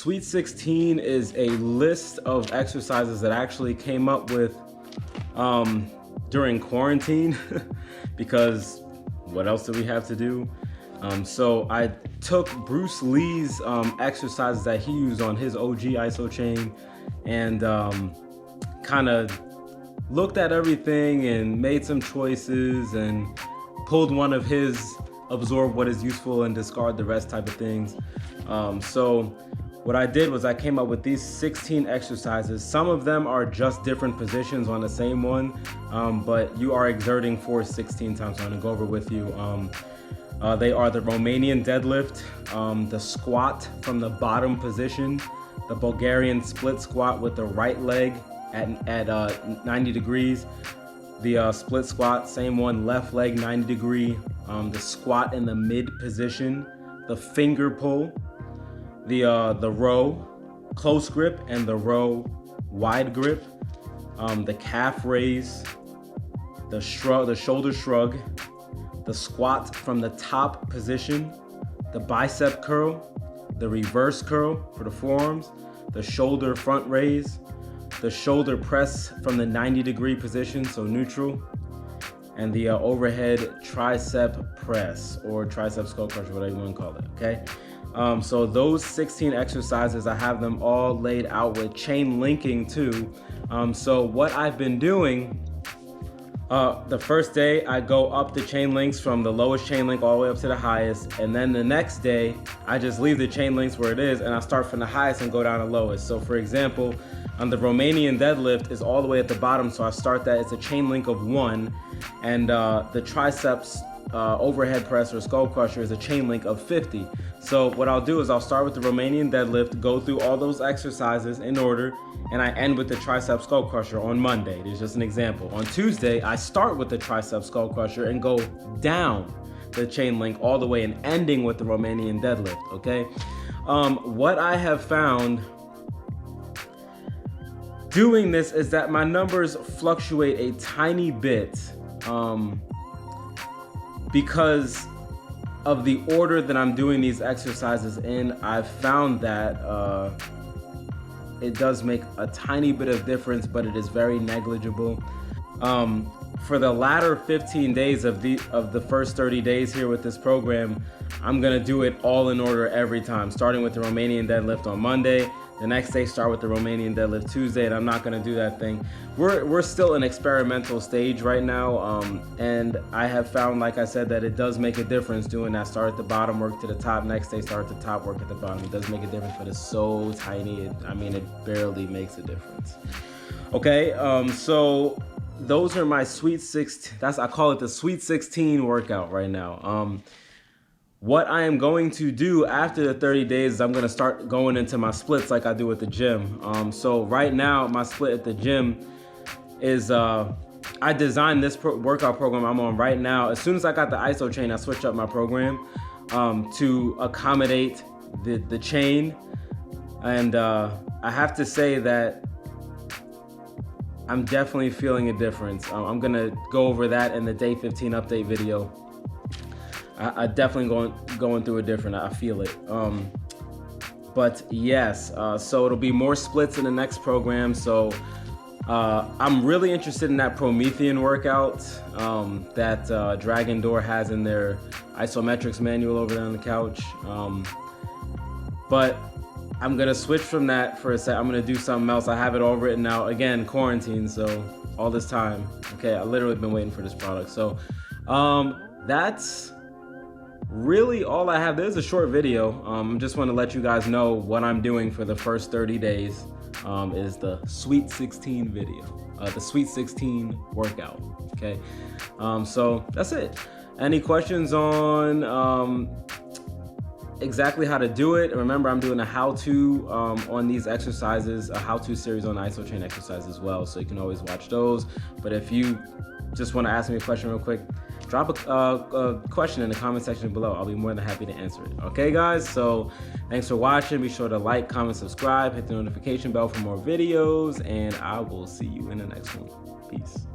Sweet 16 is a list of exercises that I actually came up with during quarantine because what else did we have to do? So I took Bruce Lee's exercises that he used on his OG Isochain and kind of looked at everything and made some choices and pulled one of his, absorb what is useful and discard the rest type of things. So what I did was I came up with these 16 exercises. Some of them are just different positions on the same one, but you are exerting force 16 times. So I'm gonna go over with you. They are the Romanian deadlift, the squat from the bottom position, the Bulgarian split squat with the right leg at 90 degrees, the split squat, same one, left leg 90 degree, the squat in the mid position, the finger pull, the row close grip and the row wide grip, the calf raise, the shoulder shrug, the squat from the top position, the bicep curl, the reverse curl for the forearms, the shoulder front raise, the shoulder press from the 90-degree position, so neutral, and the overhead tricep press or tricep skull crusher, whatever you want to call it, okay? So those 16 exercises, I have them all laid out with chain linking too. So what I've been doing, the first day I go up the chain links from the lowest chain link all the way up to the highest, and then the next day I just leave the chain links where it is and I start from the highest and go down to lowest. So for example, on the Romanian deadlift is all the way at the bottom, so I start that, it's a chain link of 1, and the triceps overhead press or skull crusher is a chain link of 50. So what I'll do is I'll start with the Romanian deadlift, go through all those exercises in order, and I end with the tricep skull crusher on Monday. There's just an example. On Tuesday, I start with the tricep skull crusher and go down the chain link all the way and ending with the Romanian deadlift, okay? What I have found doing this is that my numbers fluctuate a tiny bit because of the order that I'm doing these exercises in. I've found that it does make a tiny bit of difference, but it is very negligible. For the latter 15 days of the first 30 days here with this program, I'm gonna do it all in order every time, starting with the Romanian deadlift on Monday. The next day, start with the Romanian deadlift Tuesday, and I'm not gonna do that thing. We're still in experimental stage right now, and I have found, like I said, that it does make a difference doing that. Start at the bottom, work to the top. Next day, start at the top, work at the bottom. It does make a difference, but it's so tiny. It barely makes a difference. Okay, so those are my Sweet 16. I call it the Sweet 16 workout right now. What I am going to do after the 30 days is I'm gonna start going into my splits like I do at the gym. So right now, my split at the gym is, I designed this workout program I'm on right now. As soon as I got the Isochain, I switched up my program to accommodate the chain. And I have to say that I'm definitely feeling a difference. I'm gonna go over that in the day 15 update video. I definitely going through a different, I feel it. But yes, so it'll be more splits in the next program. So I'm really interested in that Promethean workout that Dragon Door has in their isometrics manual over there on the couch. But I'm gonna switch from that for a sec. I'm gonna do something else. I have it all written out. Again, quarantine, so all this time. Okay, I literally been waiting for this product. So that's really all I have. There's a short video. Just want to let you guys know what I'm doing for the first 30 days is the Sweet 16 video, the Sweet 16 workout. Okay, so that's it. Any questions on exactly how to do it? Remember, I'm doing a how-to on these exercises, a how-to series on the Isochain exercise as well, so you can always watch those. But if you just want to ask me a question real quick, drop a question in the comment section below. I'll be more than happy to answer it. Okay, guys? So thanks for watching. Be sure to like, comment, subscribe, hit the notification bell for more videos, and I will see you in the next one. Peace.